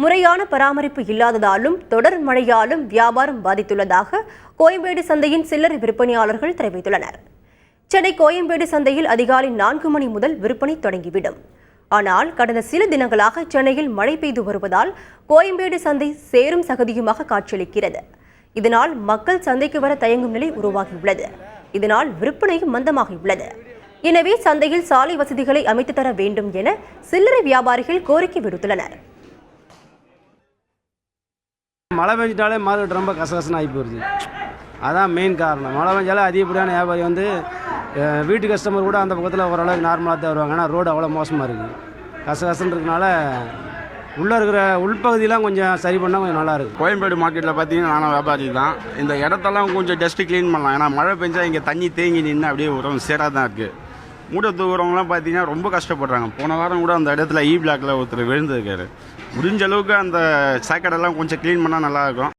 முறையான பராமரிப்பு இல்லாததாலும் தொடர் மழையாலும் வியாபாரம் பாதித்துள்ளதாக கோயம்பேடு சந்தையின் சில்லறை விற்பனையாளர்கள் தெரிவித்துள்ளனர். சென்னை கோயம்பேடு சந்தையில் அதிகாலை 4 மணி முதல் விற்பனை தொடங்கிவிடும். ஆனால் கடந்த சில தினங்களாக சென்னையில் மழை பெய்து வருவதால் கோயம்பேடு சந்தை சேரும் சகதியுமாக காட்சியளிக்கிறது. இதனால் மக்கள் சந்தைக்கு வர தயங்கும் நிலை உருவாகியுள்ளது. இதனால் விற்பனையும் மந்தமாகியுள்ளது. எனவே சந்தையில் சாலை வசதிகளை அமைத்து தர வேண்டும் என சில்லறை வியாபாரிகள் கோரிக்கை விடுத்துள்ளனர். மழை பெஞ்சிட்டாலே மார்க்கெட் ரொம்ப கசகசன்னு ஆகி போயிடுது. அதான் மெயின் காரணம். மழை பெஞ்சாலே அதிகப்படியான வியாபாரி வீட்டு கஸ்டமர் கூட அந்த பக்கத்தில் ஓரளவுக்கு நார்மலாக தான் வருவாங்க. ஆனால் ரோடு அவ்வளோ மோசமாக இருக்குது. கசகசன்னு இருக்கனால உள்ளே இருக்கிற உள்பகுதியெலாம் கொஞ்சம் சரி பண்ணால் கொஞ்சம் நல்லாயிருக்கும். கோயம்பேடு மார்க்கெட்டில் பார்த்தீங்கன்னா நானும் வியாபாரி தான். இந்த இடத்தெல்லாம் கொஞ்சம் டஸ்ட்டு க்ளீன் பண்ணலாம். ஏன்னா மழை பெஞ்சா இங்கே தண்ணி தேங்கி நின்று அப்படியே உரம் சேராக தான் இருக்குது. மூட்டை தூக்குறவங்களாம் பார்த்தீங்கன்னா ரொம்ப கஷ்டப்படுறாங்க. போன வாரம் கூட அந்த இடத்துல பிளாக்கில் ஒருத்தர் விழுந்திருக்காரு. முடிஞ்ச அளவுக்கு அந்த சாக்கடைலாம் கொஞ்சம் க்ளீன் பண்ணால் நல்லாயிருக்கும்.